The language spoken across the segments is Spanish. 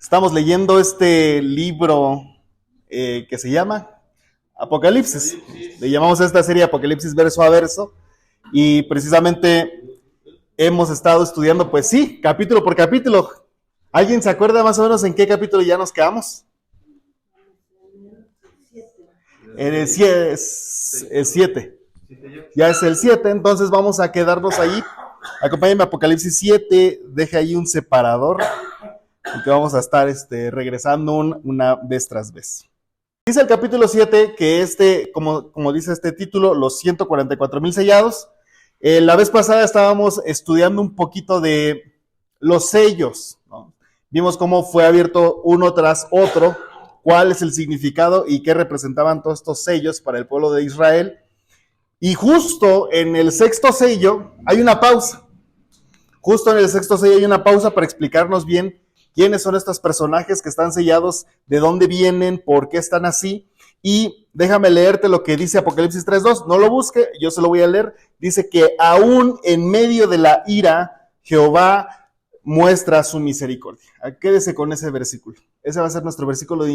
Estamos leyendo este libro que se llama Apocalipsis. Le llamamos a esta serie Apocalipsis verso a verso. Y precisamente hemos estado estudiando, pues sí, capítulo por capítulo. ¿Alguien se acuerda más o menos en qué capítulo ya nos quedamos? En el 7. Ya es el 7, entonces vamos a quedarnos ahí. Acompáñenme a Apocalipsis 7, deje ahí un separador, porque vamos a estar regresando una vez tras vez. Dice el capítulo 7 que como dice este título, los 144,000 sellados. La vez pasada estábamos estudiando un poquito de los sellos, ¿no? Vimos cómo fue abierto uno tras otro, cuál es el significado y qué representaban todos estos sellos para el pueblo de Israel. Y justo en el sexto sello hay una pausa. Justo en el sexto sello hay una pausa para explicarnos bien quiénes son estos personajes que están sellados, de dónde vienen, por qué están así. Y déjame leerte lo que dice Apocalipsis 3:2. No lo busque, yo se lo voy a leer. Dice que aún en medio de la ira, Jehová muestra su misericordia. Quédese con ese versículo. Ese va a ser nuestro versículo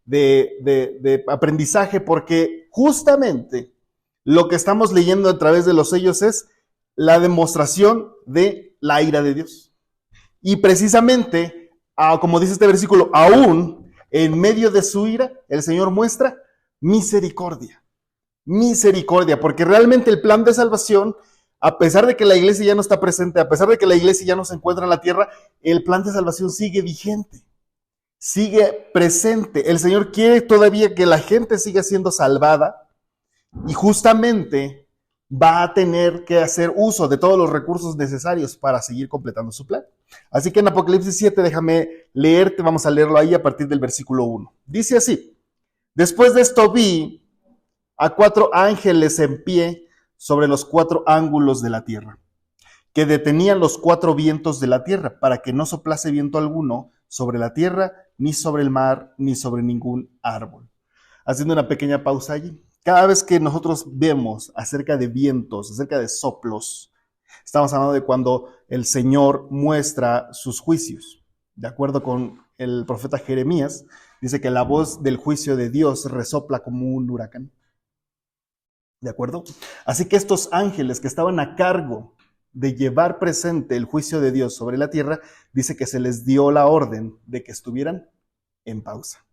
de aprendizaje, porque justamente lo que estamos leyendo a través de los sellos es la demostración de la ira de Dios. Y precisamente, como dice este versículo, aún en medio de su ira, el Señor muestra misericordia. Misericordia, porque realmente el plan de salvación, a pesar de que la iglesia ya no está presente, a pesar de que la iglesia ya no se encuentra en la tierra, el plan de salvación sigue vigente, sigue presente. El Señor quiere todavía que la gente siga siendo salvada, y justamente va a tener que hacer uso de todos los recursos necesarios para seguir completando su plan. Así que en Apocalipsis 7, déjame leerte, vamos a leerlo ahí a partir del versículo 1. Dice así: después de esto vi a 4 ángeles en pie sobre los 4 ángulos de la tierra, que detenían los 4 vientos de la tierra, para que no soplase viento alguno sobre la tierra, ni sobre el mar, ni sobre ningún árbol. Haciendo una pequeña pausa allí. Cada vez que nosotros vemos acerca de vientos, acerca de soplos, estamos hablando de cuando el Señor muestra sus juicios. De acuerdo con el profeta Jeremías, dice que la voz del juicio de Dios resopla como un huracán. ¿De acuerdo? Así que estos ángeles que estaban a cargo de llevar presente el juicio de Dios sobre la tierra, dice que se les dio la orden de que estuvieran en pausa.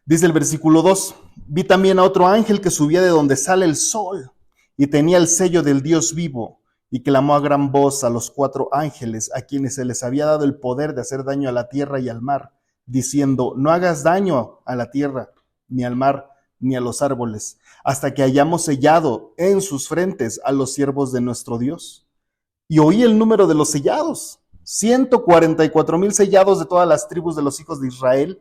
Dice el versículo 2, vi también a otro ángel que subía de donde sale el sol y tenía el sello del Dios vivo, y clamó a gran voz a los 4 ángeles a quienes se les había dado el poder de hacer daño a la tierra y al mar, diciendo: no hagas daño a la tierra, ni al mar, ni a los árboles, hasta que hayamos sellado en sus frentes a los siervos de nuestro Dios. Y oí el número de los sellados, 144,000 sellados de todas las tribus de los hijos de Israel.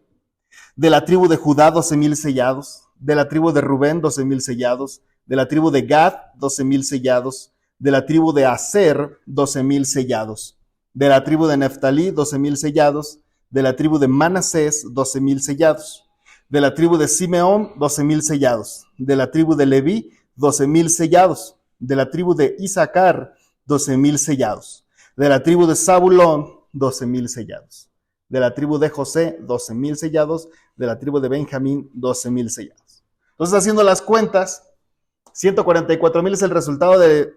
De la tribu de Judá, 12,000 sellados. De la tribu de Rubén, 12,000 sellados. De la tribu de Gad, 12,000 sellados. De la tribu de Aser, 12,000 sellados. De la tribu de Neftalí, 12,000 sellados. De la tribu de Manasés, 12,000 sellados. De la tribu de Simeón, 12,000 sellados. De la tribu de Leví, 12,000 sellados. De la tribu de Isaacar, 12,000 sellados. De la tribu de Zabulón, 12,000 sellados. De la tribu de José, 12,000 sellados. De la tribu de Benjamín, 12,000 sellados. Entonces, haciendo las cuentas, 144,000 es el resultado de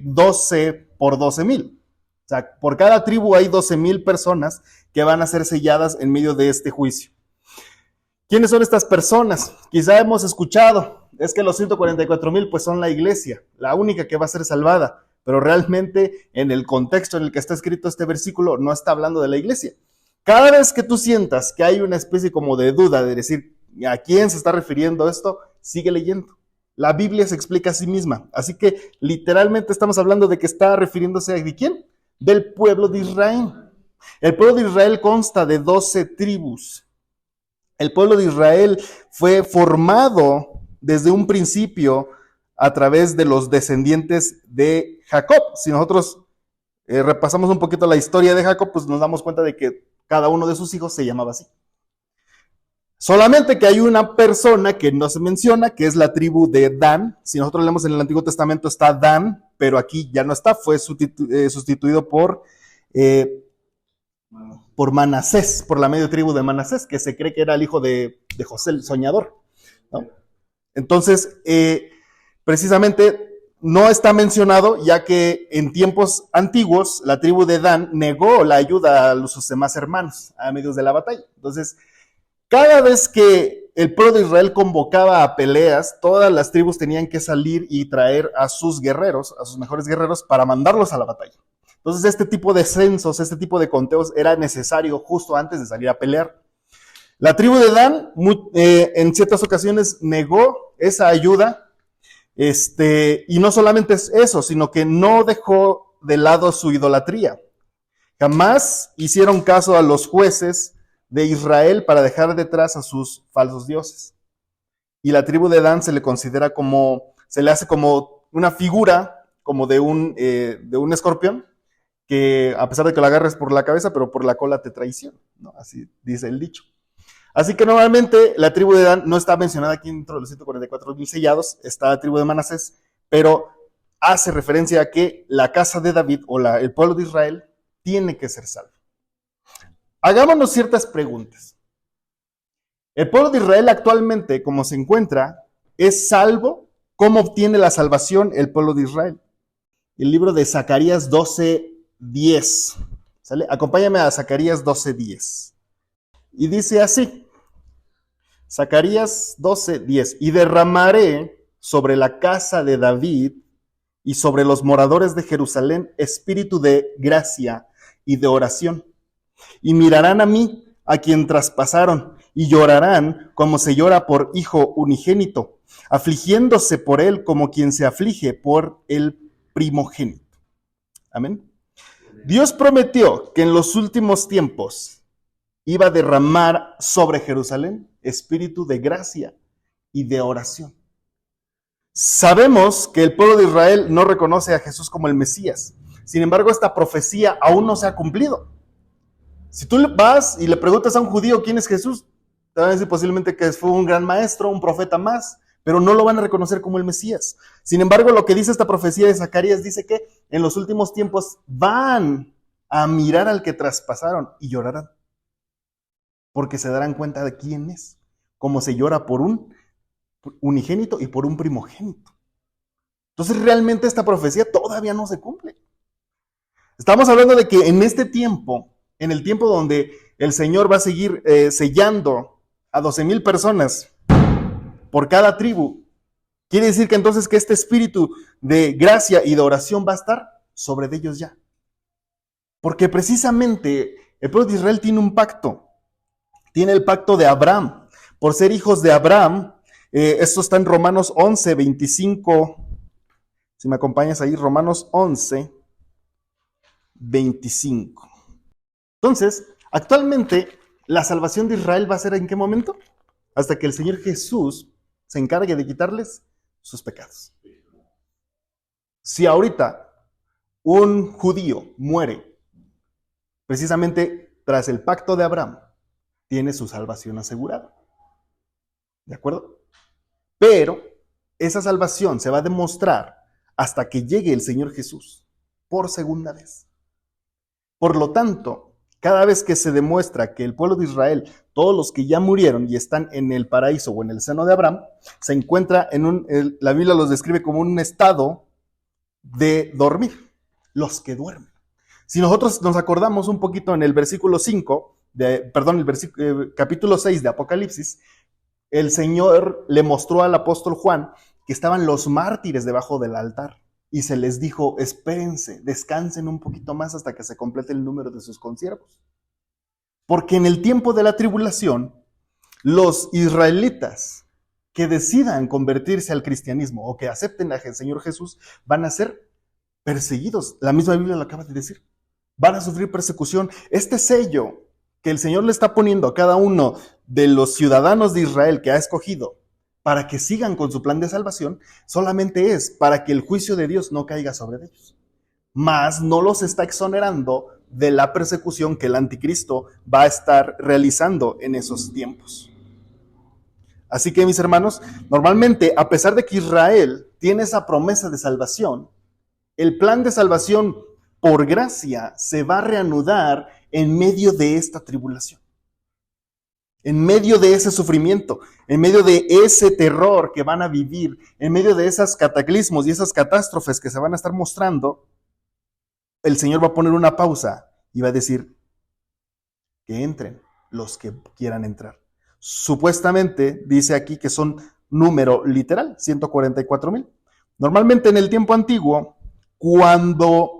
12 por 12,000. O sea, por cada tribu hay 12,000 personas que van a ser selladas en medio de este juicio. ¿Quiénes son estas personas? Quizá hemos escuchado, es que los 144,000 pues son la iglesia, la única que va a ser salvada, pero realmente en el contexto en el que está escrito este versículo no está hablando de la iglesia. Cada vez que tú sientas que hay una especie como de duda de decir a quién se está refiriendo esto, sigue leyendo. La Biblia se explica a sí misma. Así que literalmente estamos hablando de que está refiriéndose a ¿de quién? Del pueblo de Israel. El pueblo de Israel consta de 12 tribus. El pueblo de Israel fue formado desde un principio a través de los descendientes de Jacob. Si nosotros repasamos un poquito la historia de Jacob, pues nos damos cuenta de que cada uno de sus hijos se llamaba así. Solamente que hay una persona que no se menciona, que es la tribu de Dan. Si nosotros leemos en el Antiguo Testamento está Dan, pero aquí ya no está, fue sustituido por por Manasés, por la medio tribu de Manasés, que se cree que era el hijo de José el soñador, ¿no? Entonces, precisamente no está mencionado, ya que en tiempos antiguos la tribu de Dan negó la ayuda a sus demás hermanos a medios de la batalla. Entonces, cada vez que el pueblo de Israel convocaba a peleas, todas las tribus tenían que salir y traer a sus guerreros, a sus mejores guerreros, para mandarlos a la batalla. Entonces, este tipo de censos, este tipo de conteos era necesario justo antes de salir a pelear. La tribu de Dan, en ciertas ocasiones, negó esa ayuda, y no solamente es eso, sino que no dejó de lado su idolatría. Jamás hicieron caso a los jueces de Israel para dejar detrás a sus falsos dioses. Y la tribu de Dan se le hace como una figura, como de un escorpión, que a pesar de que lo agarres por la cabeza, pero por la cola te traiciona, ¿no? Así dice el dicho. Así que normalmente la tribu de Dan no está mencionada aquí dentro de los 144,000 sellados, está la tribu de Manasés, pero hace referencia a que la casa de David o el pueblo de Israel tiene que ser salvo. Hagámonos ciertas preguntas. El pueblo de Israel actualmente, como se encuentra, ¿es salvo? ¿Cómo obtiene la salvación el pueblo de Israel? El libro de Zacarías 12:10. ¿Sale? Acompáñame a Zacarías 12:10. Y dice así, Zacarías 12:10, y derramaré sobre la casa de David y sobre los moradores de Jerusalén espíritu de gracia y de oración. Y mirarán a mí, a quien traspasaron, y llorarán como se llora por hijo unigénito, afligiéndose por él como quien se aflige por el primogénito. Amén. Dios prometió que en los últimos tiempos iba a derramar sobre Jerusalén espíritu de gracia y de oración. Sabemos que el pueblo de Israel no reconoce a Jesús como el Mesías. Sin embargo, esta profecía aún no se ha cumplido. Si tú vas y le preguntas a un judío quién es Jesús, te van a decir posiblemente que fue un gran maestro, un profeta más, pero no lo van a reconocer como el Mesías. Sin embargo, lo que dice esta profecía de Zacarías dice que en los últimos tiempos van a mirar al que traspasaron y llorarán, porque se darán cuenta de quién es, como se llora por un unigénito y por un primogénito. Entonces realmente esta profecía todavía no se cumple. Estamos hablando de que en este tiempo, en el tiempo donde el Señor va a seguir sellando a 12,000 personas por cada tribu, quiere decir que entonces que este espíritu de gracia y de oración va a estar sobre ellos ya. Porque precisamente el pueblo de Israel tiene un pacto. Tiene el pacto de Abraham. Por ser hijos de Abraham, esto está en Romanos 11:25. Si me acompañas ahí, Romanos 11:25. Entonces, actualmente, la salvación de Israel va a ser ¿en qué momento? Hasta que el Señor Jesús se encargue de quitarles sus pecados. Si ahorita un judío muere precisamente tras el pacto de Abraham, tiene su salvación asegurada. ¿De acuerdo? Pero esa salvación se va a demostrar hasta que llegue el Señor Jesús por segunda vez. Por lo tanto, cada vez que se demuestra que el pueblo de Israel, todos los que ya murieron y están en el paraíso o en el seno de Abraham, se encuentra la Biblia los describe como un estado de dormir, los que duermen. Si nosotros nos acordamos un poquito en el versículo 5, capítulo 6 de Apocalipsis, el Señor le mostró al apóstol Juan que estaban los mártires debajo del altar y se les dijo, espérense, descansen un poquito más hasta que se complete el número de sus consiervos. Porque en el tiempo de la tribulación, los israelitas que decidan convertirse al cristianismo o que acepten al Señor Jesús van a ser perseguidos. La misma Biblia lo acaba de decir. Van a sufrir persecución. Este sello que el Señor le está poniendo a cada uno de los ciudadanos de Israel que ha escogido para que sigan con su plan de salvación, solamente es para que el juicio de Dios no caiga sobre ellos. Mas no los está exonerando de la persecución que el anticristo va a estar realizando en esos tiempos. Así que, mis hermanos, normalmente, a pesar de que Israel tiene esa promesa de salvación, el plan de salvación por gracia se va a reanudar en medio de esta tribulación, en medio de ese sufrimiento, en medio de ese terror que van a vivir, en medio de esos cataclismos y esas catástrofes que se van a estar mostrando. El Señor va a poner una pausa y va a decir que entren los que quieran entrar. Supuestamente dice aquí que son número literal, 144,000. Normalmente en el tiempo antiguo, cuando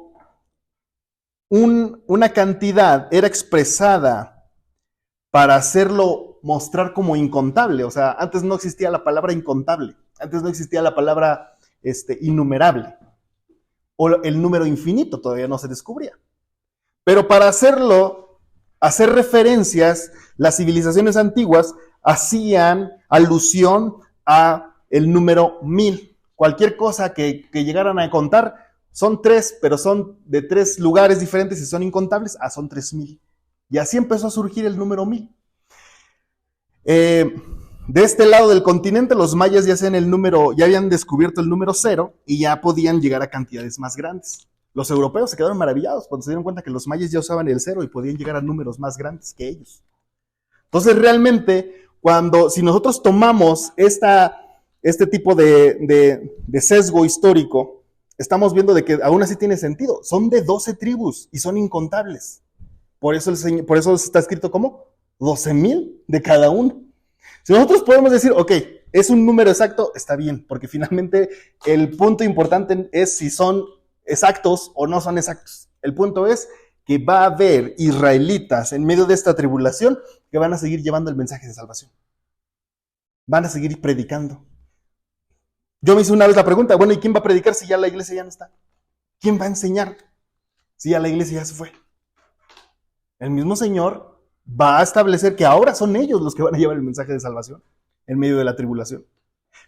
una cantidad era expresada para hacerlo mostrar como incontable, o sea, antes no existía la palabra incontable, antes no existía la palabra innumerable, o el número infinito todavía no se descubría. Pero para hacerlo, hacer referencias, las civilizaciones antiguas hacían alusión a el número 1000. Cualquier cosa que llegaran a contar, son 3, pero son de 3 lugares diferentes y son incontables, son 3000. Y así empezó a surgir el número 1000. De este lado del continente, los mayas ya habían descubierto el número 0 y ya podían llegar a cantidades más grandes. Los europeos se quedaron maravillados cuando se dieron cuenta que los mayas ya usaban el 0 y podían llegar a números más grandes que ellos. Entonces, realmente, si nosotros tomamos este tipo de sesgo histórico, estamos viendo de que aún así tiene sentido. Son de 12 tribus y son incontables. Por eso está escrito como 12,000 de cada uno. Si nosotros podemos decir, ok, es un número exacto, está bien, porque finalmente el punto importante es si son exactos o no son exactos. El punto es que va a haber israelitas en medio de esta tribulación que van a seguir llevando el mensaje de salvación. Van a seguir predicando. Yo me hice una vez la pregunta, bueno, ¿y quién va a predicar si ya la iglesia ya no está? ¿Quién va a enseñar si ya la iglesia ya se fue? El mismo Señor va a establecer que ahora son ellos los que van a llevar el mensaje de salvación en medio de la tribulación.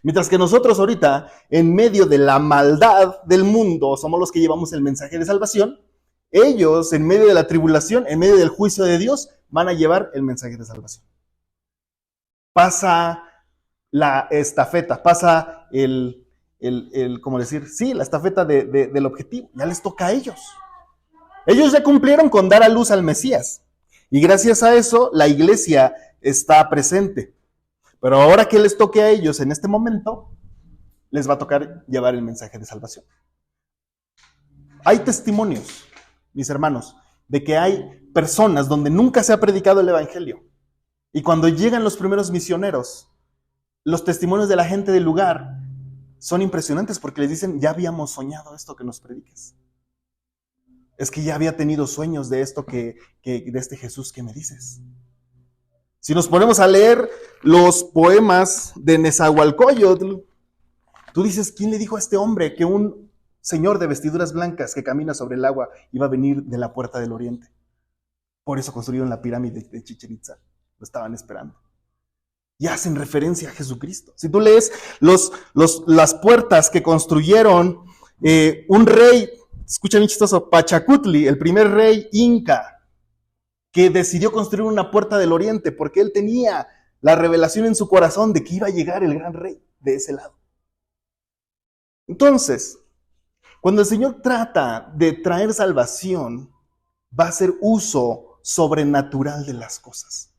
Mientras que nosotros ahorita, en medio de la maldad del mundo, somos los que llevamos el mensaje de salvación. Ellos, en medio de la tribulación, en medio del juicio de Dios, van a llevar el mensaje de salvación. Pasa la estafeta, pasa la estafeta del objetivo. Ya les toca a ellos. Ellos ya cumplieron con dar a luz al Mesías. Y gracias a eso, la iglesia está presente. Pero ahora que les toque a ellos en este momento, les va a tocar llevar el mensaje de salvación. Hay testimonios, mis hermanos, de que hay personas donde nunca se ha predicado el evangelio. Y cuando llegan los primeros misioneros, los testimonios de la gente del lugar son impresionantes porque les dicen, ya habíamos soñado esto que nos prediques. Es que ya había tenido sueños de esto de este Jesús que me dices. Si nos ponemos a leer los poemas de Nezahualcóyotl, tú dices, ¿quién le dijo a este hombre que un señor de vestiduras blancas que camina sobre el agua iba a venir de la puerta del oriente? Por eso construyeron la pirámide de Chichén Itzá. Lo estaban esperando. Y hacen referencia a Jesucristo. Si tú lees las puertas que construyeron un rey, escucha bien chistoso, Pachacutli, el primer rey inca, que decidió construir una puerta del oriente porque él tenía la revelación en su corazón de que iba a llegar el gran rey de ese lado. Entonces, cuando el Señor trata de traer salvación, va a hacer uso sobrenatural de las cosas.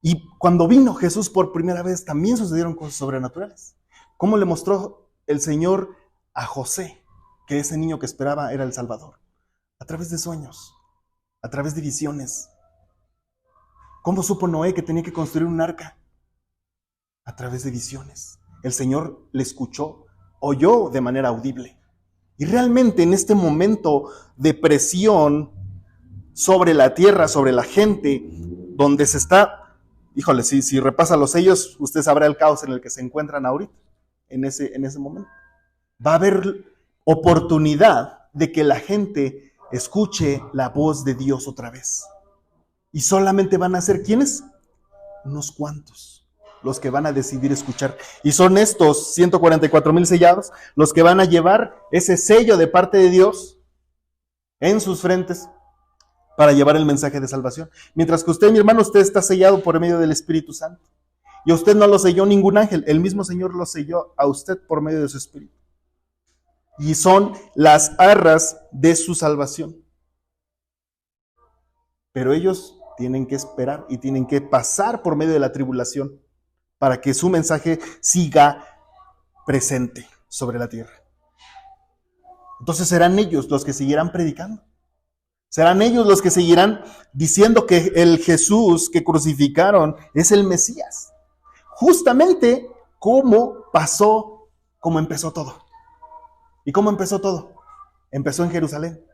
Y cuando vino Jesús por primera vez, también sucedieron cosas sobrenaturales. ¿Cómo le mostró el Señor a José que ese niño que esperaba era el Salvador? A través de sueños, a través de visiones. ¿Cómo supo Noé que tenía que construir un arca? A través de visiones. El Señor le escuchó, oyó de manera audible. Y realmente en este momento de presión sobre la tierra, sobre la gente, donde se está, híjole, si repasa los sellos, usted sabrá el caos en el que se encuentran ahorita, en ese momento. Va a haber oportunidad de que la gente escuche la voz de Dios otra vez. Y solamente van a ser, ¿quiénes? Unos cuantos, los que van a decidir escuchar. Y son estos 144,000 sellados los que van a llevar ese sello de parte de Dios en sus frentes para llevar el mensaje de salvación. Mientras que usted, mi hermano, usted está sellado por medio del Espíritu Santo. Y a usted no lo selló ningún ángel, el mismo Señor lo selló a usted por medio de su Espíritu. Y son las arras de su salvación. pero ellos tienen que esperar y tienen que pasar por medio de la tribulación para que su mensaje siga presente sobre la tierra. Entonces serán ellos los que seguirán predicando. Serán ellos los que seguirán diciendo que el Jesús que crucificaron es el Mesías. Justamente como empezó todo. ¿Y cómo empezó todo? Empezó en Jerusalén.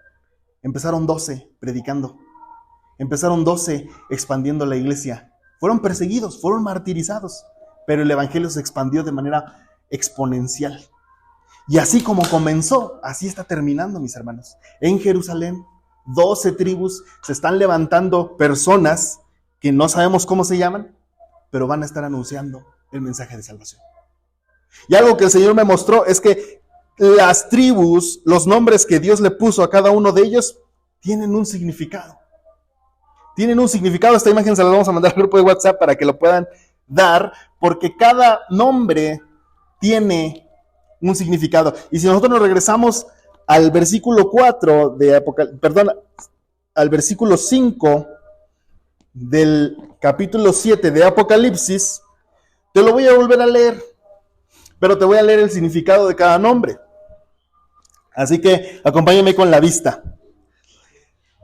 Empezaron 12 predicando. Empezaron 12 expandiendo la iglesia. Fueron perseguidos, fueron martirizados, pero el evangelio se expandió de manera exponencial. Y así como comenzó, así está terminando, mis hermanos. En Jerusalén, 12 tribus, se están levantando personas que no sabemos cómo se llaman, pero van a estar anunciando el mensaje de salvación. Y algo que el Señor me mostró es que las tribus, los nombres que Dios le puso a cada uno de ellos, tienen un significado. Tienen un significado. Esta imagen se la vamos a mandar al grupo de WhatsApp para que lo puedan dar, porque cada nombre tiene un significado. Y si nosotros nos regresamos al versículo 4 al versículo 5 del capítulo 7 de Apocalipsis, te lo voy a volver a leer, pero te voy a leer el significado de cada nombre. Así que acompáñame con la vista.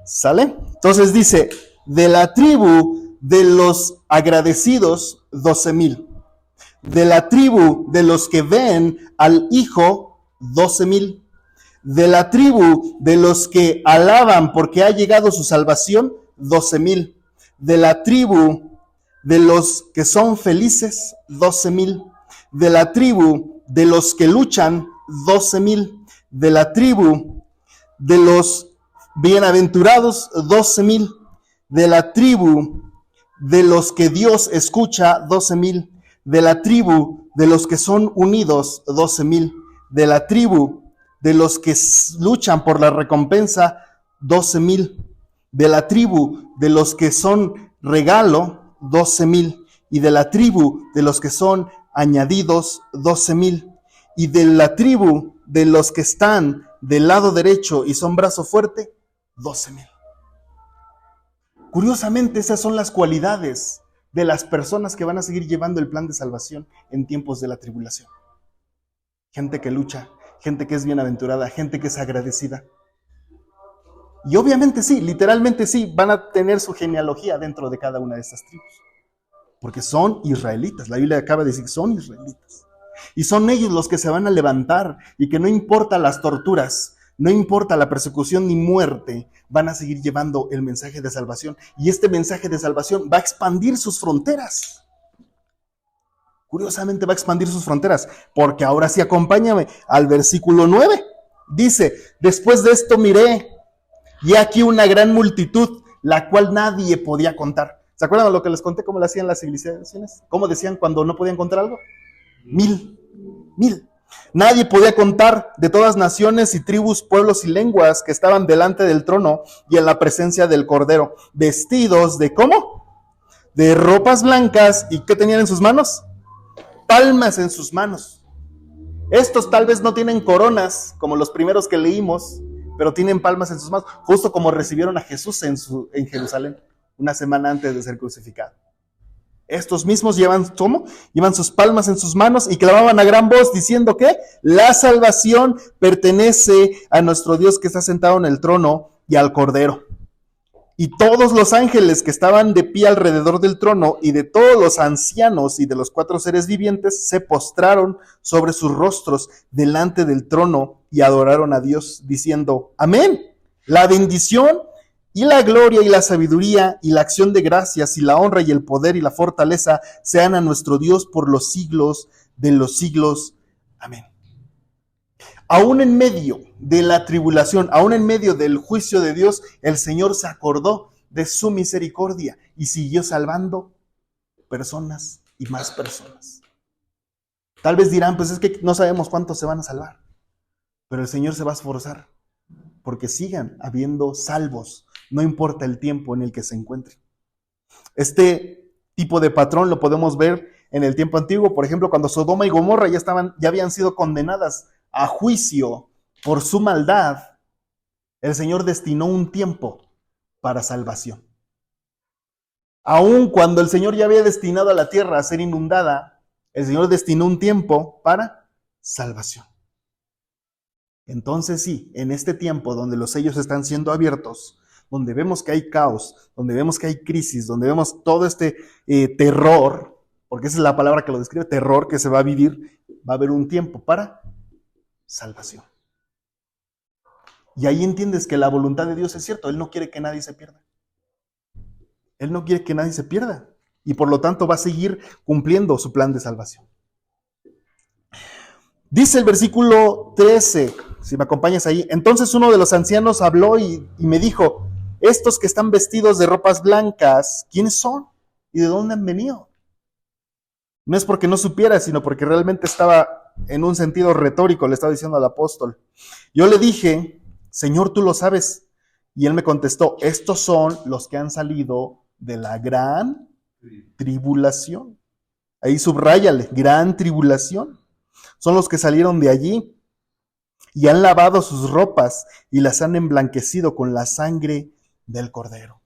¿Sale? Entonces dice, de la tribu de los agradecidos, 12,000. De la tribu de los que ven al Hijo, 12,000. De la tribu de los que alaban porque ha llegado su salvación, 12,000. De la tribu de los que son felices, 12,000. De la tribu de los que luchan, 12,000. De la tribu de los bienaventurados, 12,000. De la tribu de los que Dios escucha, 12,000. De la tribu de los que son unidos, 12,000. De la tribu de los que luchan por la recompensa, 12,000. De la tribu de los que son regalo, 12,000. Y de la tribu de los que son añadidos, 12,000. Y de la tribu de los que están del lado derecho y son brazo fuerte, 12,000. Curiosamente, esas son las cualidades de las personas que van a seguir llevando el plan de salvación en tiempos de la tribulación. Gente que lucha, gente que es bienaventurada, gente que es agradecida. Y obviamente sí, literalmente sí, van a tener su genealogía dentro de cada una de estas tribus. Porque son israelitas, la Biblia acaba de decir que son israelitas. Y son ellos los que se van a levantar y que no importa las torturas, no importa la persecución ni muerte, van a seguir llevando el mensaje de salvación. Y este mensaje de salvación va a expandir sus fronteras. Curiosamente va a expandir sus fronteras, porque ahora sí acompáñame al versículo 9. Dice, después de esto miré, y aquí una gran multitud, la cual nadie podía contar. ¿Se acuerdan de lo que les conté, cómo lo hacían las civilizaciones? ¿Cómo decían cuando no podían contar algo? 1,000. Nadie podía contar, de todas naciones y tribus, pueblos y lenguas que estaban delante del trono y en la presencia del Cordero, vestidos de ¿cómo? De ropas blancas. ¿Y qué tenían en sus manos? Palmas en sus manos. Estos tal vez no tienen coronas como los primeros que leímos, pero tienen palmas en sus manos, justo como recibieron a Jesús en Jerusalén una semana antes de ser crucificado. Estos mismos llevan sus palmas en sus manos y clamaban a gran voz diciendo que la salvación pertenece a nuestro Dios que está sentado en el trono y al Cordero. Y todos los ángeles que estaban de pie alrededor del trono y de todos los ancianos y de los 4 seres vivientes se postraron sobre sus rostros delante del trono y adoraron a Dios diciendo, amén. La bendición y la gloria y la sabiduría y la acción de gracias y la honra y el poder y la fortaleza sean a nuestro Dios por los siglos de los siglos. Amén. Aún en medio de la tribulación, aún en medio del juicio de Dios, el Señor se acordó de su misericordia y siguió salvando personas y más personas. Tal vez dirán, pues es que no sabemos cuántos se van a salvar, pero el Señor se va a esforzar porque sigan habiendo salvos, no importa el tiempo en el que se encuentren. Este tipo de patrón lo podemos ver en el tiempo antiguo, por ejemplo, cuando Sodoma y Gomorra ya habían sido condenadas a juicio por su maldad, el Señor destinó un tiempo para salvación. Aun cuando el Señor ya había destinado a la tierra a ser inundada, el Señor destinó un tiempo para salvación. Entonces sí, en este tiempo donde los sellos están siendo abiertos, donde vemos que hay caos, donde vemos que hay crisis, donde vemos todo este terror, porque esa es la palabra que lo describe, terror que se va a vivir, va a haber un tiempo para salvación. Y ahí entiendes que la voluntad de Dios es cierto, Él no quiere que nadie se pierda. Él no quiere que nadie se pierda. Y por lo tanto va a seguir cumpliendo su plan de salvación. Dice el versículo 13, si me acompañas ahí. Entonces uno de los ancianos habló y me dijo, estos que están vestidos de ropas blancas, ¿quiénes son? ¿Y de dónde han venido? No es porque no supiera, sino porque realmente estaba en un sentido retórico, le estaba diciendo al apóstol. Yo le dije, Señor, tú lo sabes. Y él me contestó, estos son los que han salido de la gran tribulación. Ahí subráyale, gran tribulación. Son los que salieron de allí y han lavado sus ropas y las han emblanquecido con la sangre del Cordero.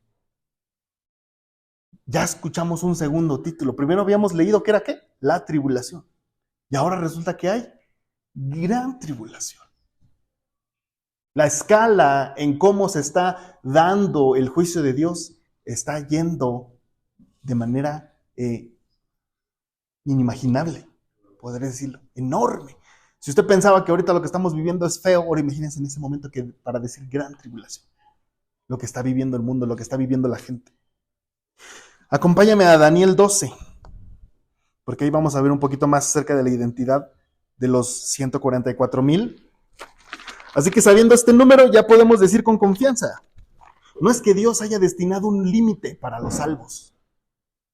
Ya escuchamos un segundo título. Primero habíamos leído que era ¿qué? La tribulación. Y ahora resulta que hay gran tribulación. La escala en cómo se está dando el juicio de Dios está yendo de manera inimaginable, podré decirlo, enorme. Si usted pensaba que ahorita lo que estamos viviendo es feo, ahora imagínense en ese momento que para decir gran tribulación, lo que está viviendo el mundo, lo que está viviendo la gente. Acompáñame a Daniel 12, porque ahí vamos a ver un poquito más acerca de la identidad de los 144,000. Así que sabiendo este número ya podemos decir con confianza, no es que Dios haya destinado un límite para los salvos,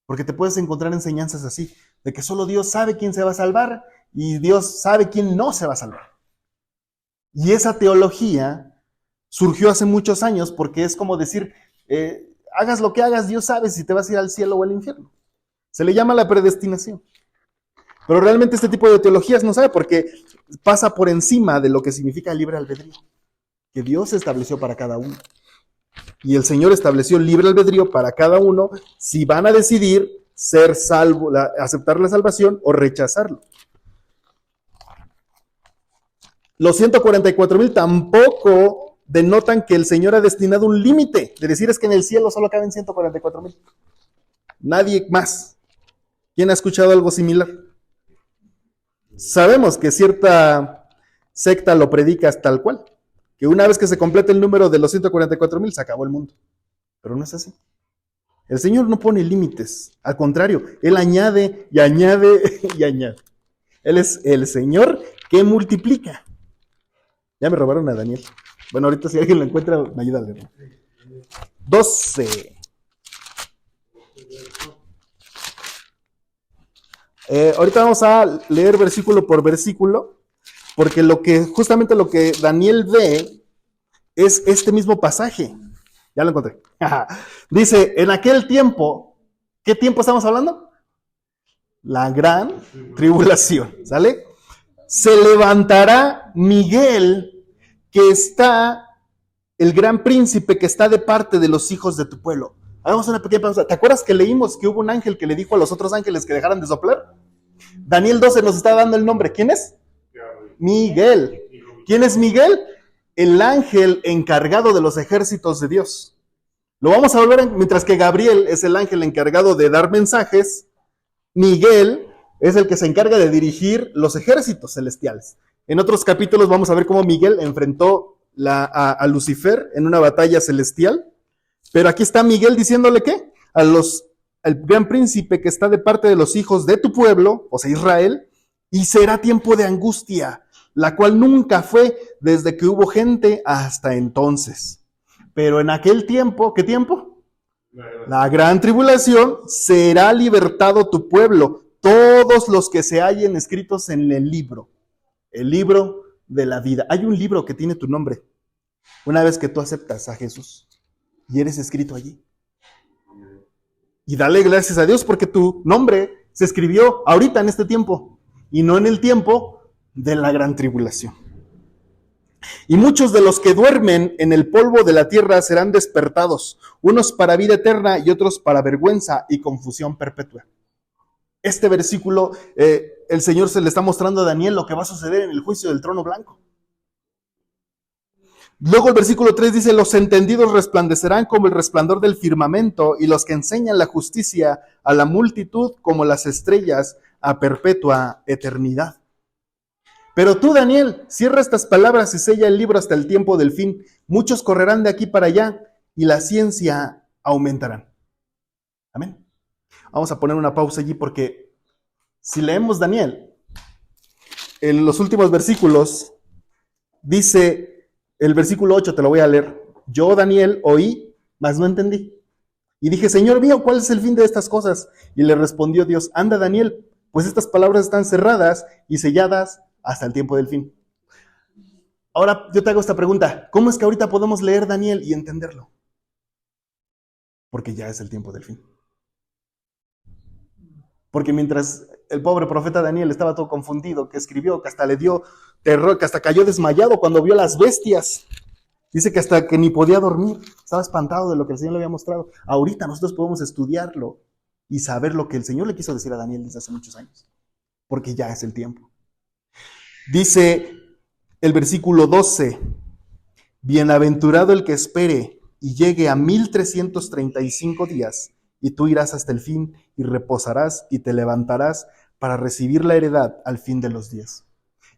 porque te puedes encontrar enseñanzas así, de que solo Dios sabe quién se va a salvar y Dios sabe quién no se va a salvar. Y esa teología surgió hace muchos años porque es como decir, hagas lo que hagas, Dios sabe si te vas a ir al cielo o al infierno. Se le llama la predestinación. Pero realmente este tipo de teologías no sabe porque pasa por encima de lo que significa libre albedrío, que Dios estableció para cada uno. Y el Señor estableció libre albedrío para cada uno si van a decidir ser salvo, aceptar la salvación o rechazarlo. Los 144,000 tampoco denotan que el Señor ha destinado un límite, de decir es que en el cielo solo caben 144,000. Nadie más. ¿Quién ha escuchado algo similar? Sabemos que cierta secta lo predica tal cual, que una vez que se complete el número de los 144,000 se acabó el mundo. Pero no es así. El Señor no pone límites, al contrario, Él añade y añade y añade. Él es el Señor que multiplica. Ya me robaron a Daniel. Bueno, ahorita si alguien lo encuentra, me ayuda a leerlo. 12. Ahorita vamos a leer versículo por versículo, porque justamente lo que Daniel ve es este mismo pasaje. Ya lo encontré. Dice, en aquel tiempo, ¿qué tiempo estamos hablando? La gran tribulación, ¿sale? Se levantará Miguel, que está, el gran príncipe que está de parte de los hijos de tu pueblo. Hagamos una pequeña pausa. ¿Te acuerdas que leímos que hubo un ángel que le dijo a los otros ángeles que dejaran de soplar? Daniel 12 nos está dando el nombre. ¿Quién es? Miguel. ¿Quién es Miguel? El ángel encargado de los ejércitos de Dios. Lo vamos a volver, mientras que Gabriel es el ángel encargado de dar mensajes, Miguel es el que se encarga de dirigir los ejércitos celestiales. En otros capítulos vamos a ver cómo Miguel enfrentó a Lucifer en una batalla celestial, pero aquí está Miguel diciéndole ¿qué? Al gran príncipe que está de parte de los hijos de tu pueblo, o sea Israel, y será tiempo de angustia, la cual nunca fue desde que hubo gente hasta entonces. Pero en aquel tiempo, ¿qué tiempo? La gran tribulación, será libertado tu pueblo, todos los que se hallen escritos en el libro de la vida. Hay un libro que tiene tu nombre. Una vez que tú aceptas a Jesús y eres escrito allí. Y dale gracias a Dios porque tu nombre se escribió ahorita en este tiempo y no en el tiempo de la gran tribulación. Y muchos de los que duermen en el polvo de la tierra serán despertados, unos para vida eterna y otros para vergüenza y confusión perpetua. Este versículo, el Señor se le está mostrando a Daniel lo que va a suceder en el juicio del trono blanco. Luego el versículo 3 dice, los entendidos resplandecerán como el resplandor del firmamento, y los que enseñan la justicia a la multitud como las estrellas a perpetua eternidad. Pero tú, Daniel, cierra estas palabras y sella el libro hasta el tiempo del fin. Muchos correrán de aquí para allá y la ciencia aumentarán. Amén. Vamos a poner una pausa allí porque si leemos Daniel, en los últimos versículos, dice el versículo 8, te lo voy a leer. Yo, Daniel, oí, mas no entendí. Y dije, Señor mío, ¿cuál es el fin de estas cosas? Y le respondió Dios, anda, Daniel, pues estas palabras están cerradas y selladas hasta el tiempo del fin. Ahora yo te hago esta pregunta, ¿cómo es que ahorita podemos leer Daniel y entenderlo? Porque ya es el tiempo del fin. Porque mientras el pobre profeta Daniel estaba todo confundido, que escribió, que hasta le dio terror, que hasta cayó desmayado cuando vio las bestias. Dice que hasta que ni podía dormir, estaba espantado de lo que el Señor le había mostrado. Ahorita nosotros podemos estudiarlo y saber lo que el Señor le quiso decir a Daniel desde hace muchos años. Porque ya es el tiempo. Dice el versículo 12, bienaventurado el que espere y llegue a 1335 días, y tú irás hasta el fin y reposarás y te levantarás para recibir la heredad al fin de los días.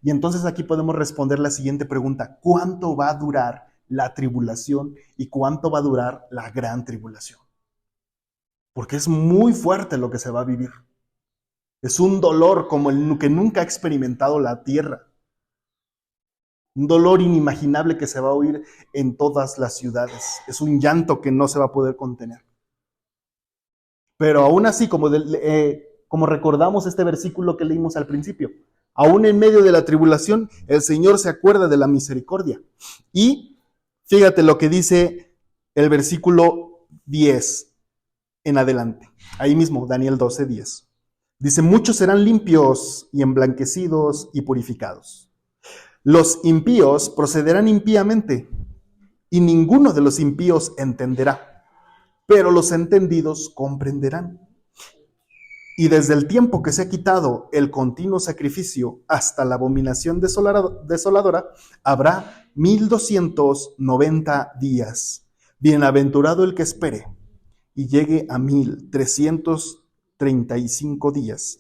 Y entonces aquí podemos responder la siguiente pregunta, ¿cuánto va a durar la tribulación y cuánto va a durar la gran tribulación? Porque es muy fuerte lo que se va a vivir. Es un dolor como el que nunca ha experimentado la tierra. Un dolor inimaginable que se va a oír en todas las ciudades. Es un llanto que no se va a poder contener. Pero aún así, como recordamos este versículo que leímos al principio, aún en medio de la tribulación, el Señor se acuerda de la misericordia. Y fíjate lo que dice el versículo 10 en adelante. Ahí mismo, Daniel 12:10. Dice, muchos serán limpios y emblanquecidos y purificados. Los impíos procederán impíamente, y ninguno de los impíos entenderá, pero los entendidos comprenderán. Y desde el tiempo que se ha quitado el continuo sacrificio hasta la abominación desoladora, habrá 1290 días. Bienaventurado el que espere y llegue a 1335 días.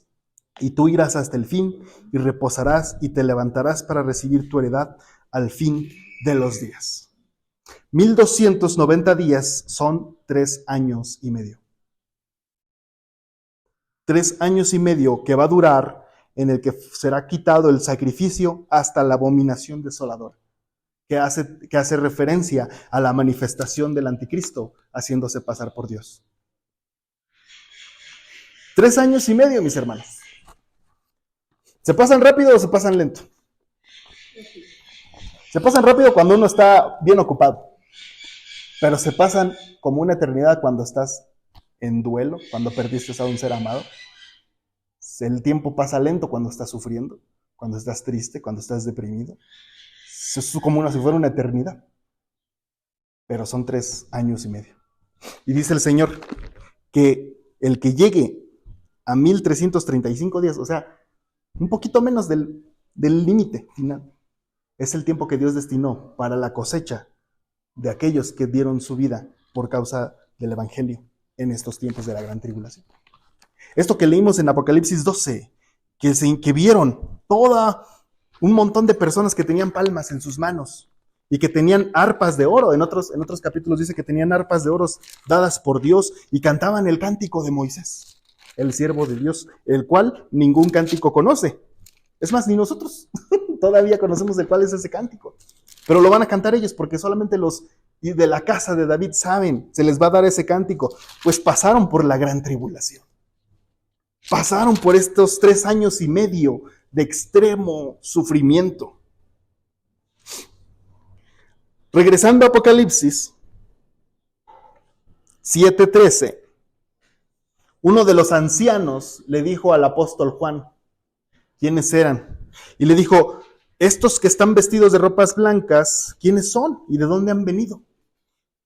Y tú irás hasta el fin y reposarás y te levantarás para recibir tu heredad al fin de los días. 1290 días son 3 años y medio. 3 años y medio que va a durar en el que será quitado el sacrificio hasta la abominación desoladora, que hace referencia a la manifestación del anticristo haciéndose pasar por Dios. 3 años y medio, mis hermanos. ¿Se pasan rápido o se pasan lento? Se pasan rápido cuando uno está bien ocupado, pero se pasan como una eternidad cuando estás en duelo, cuando perdiste a un ser amado. El tiempo pasa lento cuando estás sufriendo, cuando estás triste, cuando estás deprimido. Es como si fuera una eternidad, pero son 3 años y medio. Y dice el Señor que el que llegue a 1335 días, o sea, un poquito menos del límite final, es el tiempo que Dios destinó para la cosecha de aquellos que dieron su vida por causa del Evangelio en estos tiempos de la gran tribulación. Esto que leímos en Apocalipsis 12, que vieron un montón de personas que tenían palmas en sus manos y que tenían arpas de oro. En otros capítulos dice que tenían arpas de oro dadas por Dios y cantaban el cántico de Moisés, el siervo de Dios, el cual ningún cántico conoce. Es más, ni nosotros todavía conocemos de cuál es ese cántico. Pero lo van a cantar ellos porque solamente los de la casa de David saben, se les va a dar ese cántico. Pues pasaron por la gran tribulación. Pasaron por estos 3 años y medio de extremo sufrimiento. Regresando a Apocalipsis 7:13, uno de los ancianos le dijo al apóstol Juan quiénes eran. Y le dijo, estos que están vestidos de ropas blancas, ¿quiénes son y de dónde han venido?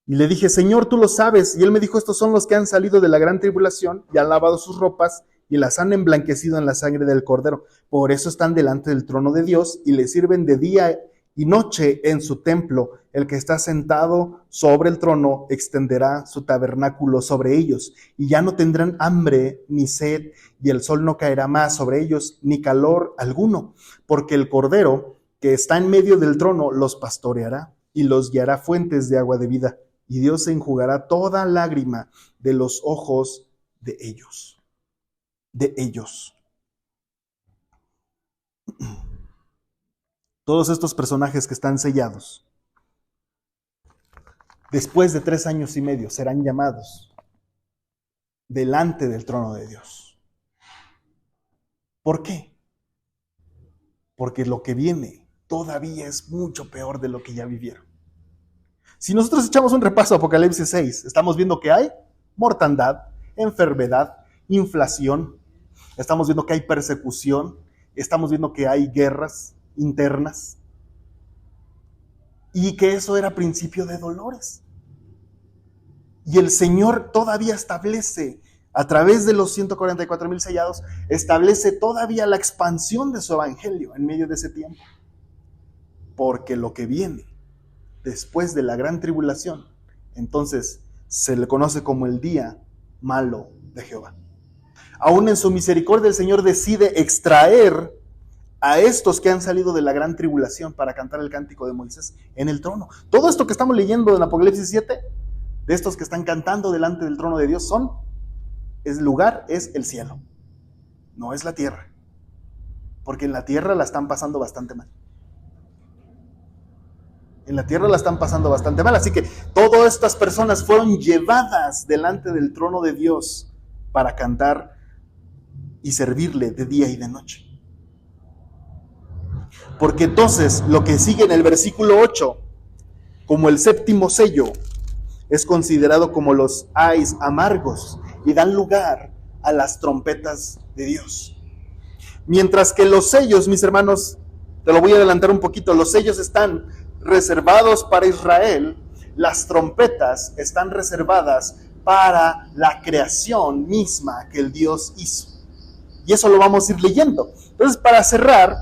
Y le dije, Señor, tú lo sabes. Y él me dijo, estos son los que han salido de la gran tribulación y han lavado sus ropas y las han emblanquecido en la sangre del Cordero. Por eso están delante del trono de Dios y le sirven de día y noche en su templo. El que está sentado sobre el trono extenderá su tabernáculo sobre ellos, y ya no tendrán hambre ni sed, y el sol no caerá más sobre ellos, ni calor alguno, porque el Cordero que está en medio del trono los pastoreará y los guiará a fuentes de agua de vida, y Dios se enjugará toda lágrima de los ojos de ellos. De ellos. Todos estos personajes que están sellados, después de 3 años y medio, serán llamados delante del trono de Dios. ¿Por qué? Porque lo que viene todavía es mucho peor de lo que ya vivieron. Si nosotros echamos un repaso a Apocalipsis 6, estamos viendo que hay mortandad, enfermedad, inflación, estamos viendo que hay persecución, estamos viendo que hay guerras internas, y que eso era principio de dolores. Y el Señor todavía establece, a través de los 144,000 sellados, establece todavía la expansión de su evangelio en medio de ese tiempo. Porque lo que viene después de la gran tribulación, entonces se le conoce como el día malo de Jehová. Aún en su misericordia el Señor decide extraer a estos que han salido de la gran tribulación para cantar el cántico de Moisés en el trono. Todo esto que estamos leyendo en Apocalipsis 7, de estos que están cantando delante del trono de Dios, el lugar es el cielo, no es la tierra, porque en la tierra la están pasando bastante mal. En la tierra la están pasando bastante mal, así que todas estas personas fueron llevadas delante del trono de Dios para cantar y servirle de día y de noche. Porque entonces lo que sigue en el versículo 8, como el séptimo sello, es considerado como los ais amargos y dan lugar a las trompetas de Dios. Mientras que los sellos, mis hermanos, te lo voy a adelantar un poquito, los sellos están reservados para Israel, las trompetas están reservadas para la creación misma que el Dios hizo. Y eso lo vamos a ir leyendo. Entonces, para cerrar,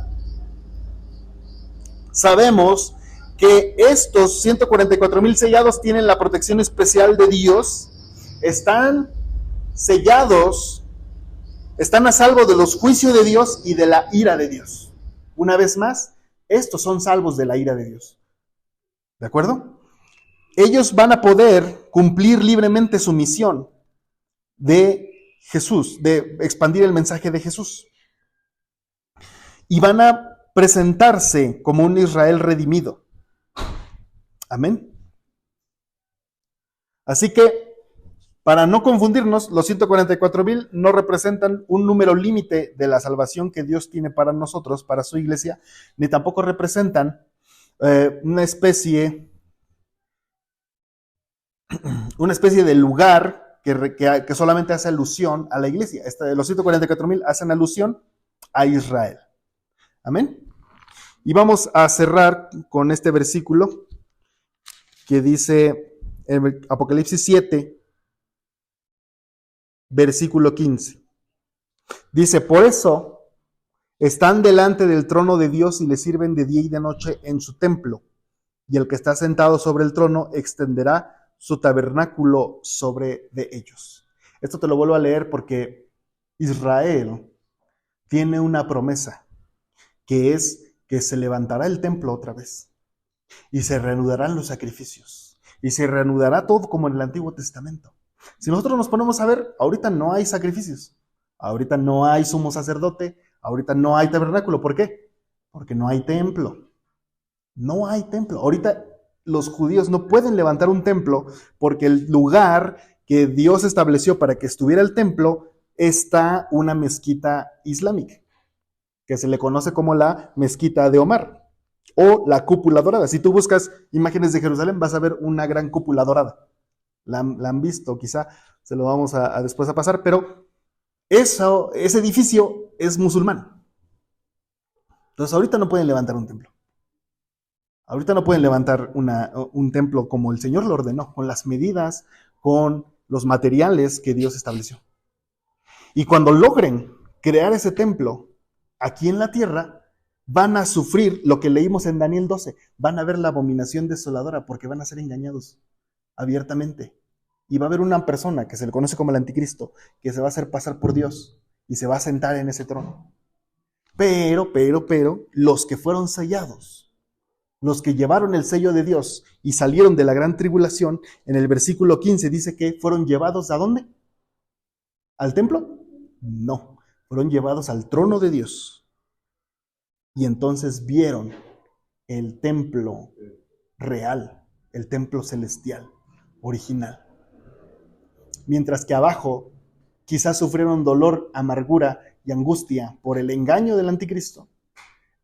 sabemos que estos 144,000 sellados tienen la protección especial de Dios, están sellados, están a salvo de los juicios de Dios y de la ira de Dios. Una vez más, estos son salvos de la ira de Dios. ¿De acuerdo? Ellos van a poder cumplir libremente su misión de Jesús, de expandir el mensaje de Jesús. Y van a presentarse como un Israel redimido. Amén. Así que, para no confundirnos, los 144,000 no representan un número límite de la salvación que Dios tiene para nosotros, para su iglesia, ni tampoco representan una especie de lugar que solamente hace alusión a la iglesia. Los 144,000 hacen alusión a Israel. Amén. Y vamos a cerrar con este versículo que dice en Apocalipsis 7, versículo 15. Dice, por eso están delante del trono de Dios y le sirven de día y de noche en su templo. Y el que está sentado sobre el trono extenderá su tabernáculo sobre de ellos. Esto te lo vuelvo a leer porque Israel tiene una promesa, que es que se levantará el templo otra vez y se reanudarán los sacrificios y se reanudará todo como en el Antiguo Testamento. Si nosotros nos ponemos a ver, ahorita no hay sacrificios, ahorita no hay sumo sacerdote, ahorita no hay tabernáculo. ¿Por qué? Porque no hay templo. No hay templo. Ahorita los judíos no pueden levantar un templo porque el lugar que Dios estableció para que estuviera el templo está una mezquita islámica, que se le conoce como la mezquita de Omar o la cúpula dorada. Si tú buscas imágenes de Jerusalén, vas a ver una gran cúpula dorada. La han visto, quizá se lo vamos a después a pasar, pero ese edificio es musulmán. Entonces ahorita no pueden levantar un templo. Ahorita no pueden levantar un templo como el Señor lo ordenó, con las medidas, con los materiales que Dios estableció. Y cuando logren crear ese templo aquí en la tierra, van a sufrir lo que leímos en Daniel 12. Van a ver la abominación desoladora porque van a ser engañados abiertamente. Y va a haber una persona que se le conoce como el anticristo, que se va a hacer pasar por Dios y se va a sentar en ese trono. Pero, los que fueron sellados, los que llevaron el sello de Dios y salieron de la gran tribulación, en el versículo 15 dice que fueron llevados ¿a dónde? ¿Al templo? No, fueron llevados al trono de Dios. Y entonces vieron el templo real, el templo celestial, original. Mientras que abajo quizás sufrieron dolor, amargura y angustia por el engaño del anticristo,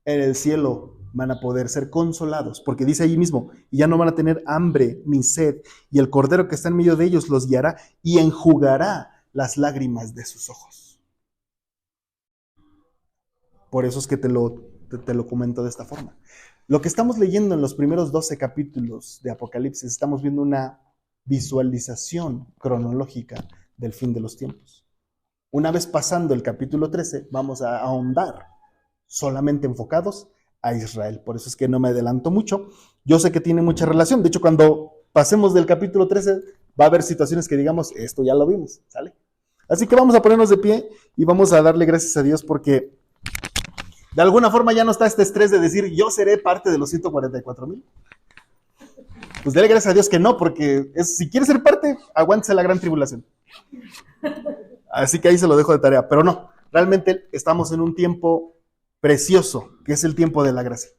en el cielo van a poder ser consolados, porque dice allí mismo, y ya no van a tener hambre ni sed, y el Cordero que está en medio de ellos los guiará y enjugará las lágrimas de sus ojos. Por eso es que te lo comento de esta forma. Lo que estamos leyendo en los primeros 12 capítulos de Apocalipsis, estamos viendo una visualización cronológica del fin de los tiempos. Una vez pasando el capítulo 13, vamos a ahondar solamente enfocados a Israel. Por eso es que no me adelanto mucho. Yo sé que tiene mucha relación. De hecho, cuando pasemos del capítulo 13, va a haber situaciones que digamos, esto ya lo vimos, ¿sale? Así que vamos a ponernos de pie y vamos a darle gracias a Dios porque de alguna forma ya no está este estrés de decir, yo seré parte de los 144,000. Pues dale gracias a Dios que no, porque si quieres ser parte, aguántese la gran tribulación. Así que ahí se lo dejo de tarea. Pero no, realmente estamos en un tiempo precioso, que es el tiempo de la gracia,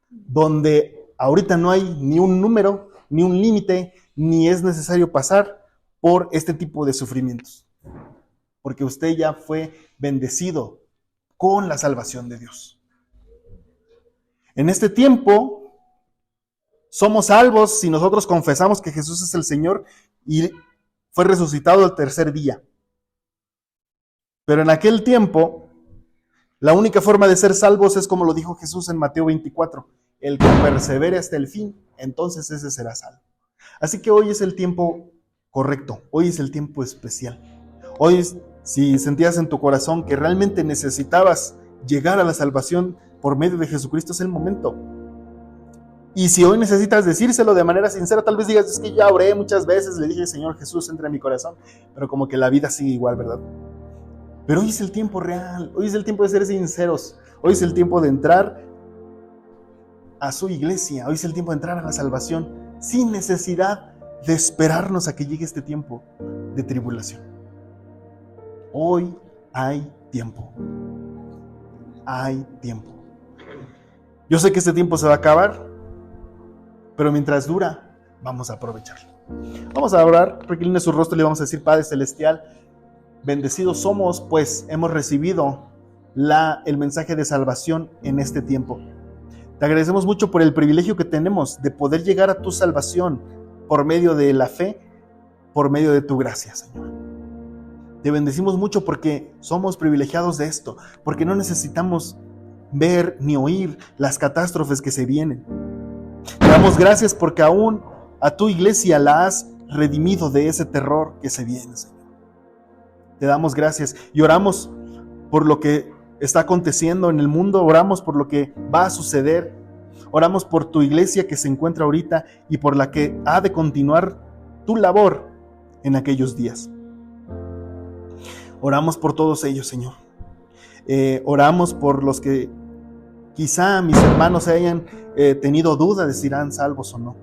donde ahorita no hay ni un número, ni un límite, ni es necesario pasar por este tipo de sufrimientos, porque usted ya fue bendecido con la salvación de Dios. En este tiempo somos salvos si nosotros confesamos que Jesús es el Señor y fue resucitado el tercer día. Pero en aquel tiempo, la única forma de ser salvos es como lo dijo Jesús en Mateo 24, el que persevere hasta el fin, entonces ese será salvo. Así que hoy es el tiempo correcto, hoy es el tiempo especial. Hoy, si sentías en tu corazón que realmente necesitabas llegar a la salvación por medio de Jesucristo, es el momento. Y si hoy necesitas decírselo de manera sincera, tal vez digas, es que ya oré muchas veces, le dije, Señor Jesús, entra en mi corazón, pero como que la vida sigue igual, ¿verdad? Pero hoy es el tiempo real, hoy es el tiempo de ser sinceros, hoy es el tiempo de entrar a su iglesia, hoy es el tiempo de entrar a la salvación, sin necesidad de esperarnos a que llegue este tiempo de tribulación. Hoy hay tiempo, hay tiempo. Yo sé que este tiempo se va a acabar, pero mientras dura, vamos a aprovecharlo. Vamos a orar, recline su rostro y le vamos a decir, Padre Celestial, bendecidos somos, pues hemos recibido el mensaje de salvación en este tiempo. Te agradecemos mucho por el privilegio que tenemos de poder llegar a tu salvación por medio de la fe, por medio de tu gracia, Señor. Te bendecimos mucho porque somos privilegiados de esto, porque no necesitamos ver ni oír las catástrofes que se vienen. Te damos gracias porque aún a tu iglesia la has redimido de ese terror que se viene, Señor. Te damos gracias y oramos por lo que está aconteciendo en el mundo, oramos por lo que va a suceder, oramos por tu iglesia que se encuentra ahorita y por la que ha de continuar tu labor en aquellos días. Oramos por todos ellos, Señor. Oramos por los que quizá mis hermanos hayan tenido duda de si serán salvos o no.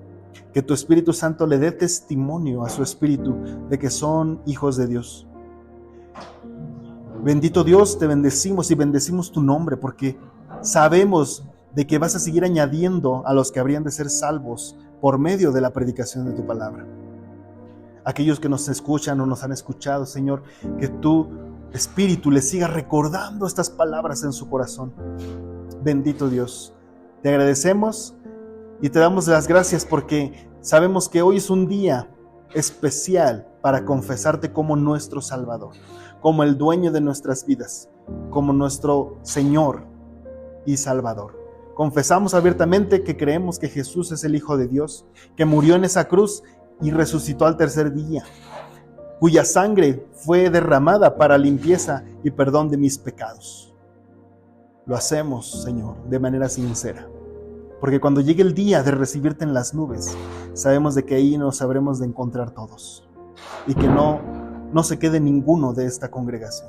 Que tu Espíritu Santo le dé testimonio a su espíritu de que son hijos de Dios. Bendito Dios, te bendecimos y bendecimos tu nombre porque sabemos de que vas a seguir añadiendo a los que habrían de ser salvos por medio de la predicación de tu palabra. Aquellos que nos escuchan o nos han escuchado, Señor, que tu Espíritu les siga recordando estas palabras en su corazón. Bendito Dios, te agradecemos y te damos las gracias porque sabemos que hoy es un día especial para confesarte como nuestro Salvador, como el dueño de nuestras vidas, como nuestro Señor y Salvador. Confesamos abiertamente que creemos que Jesús es el Hijo de Dios, que murió en esa cruz y resucitó al tercer día, cuya sangre fue derramada para limpieza y perdón de mis pecados. Lo hacemos, Señor, de manera sincera, porque cuando llegue el día de recibirte en las nubes, sabemos de que ahí nos habremos de encontrar todos y que no se quede ninguno de esta congregación.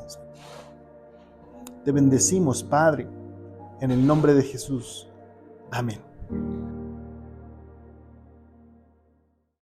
Te bendecimos, Padre, en el nombre de Jesús. Amén.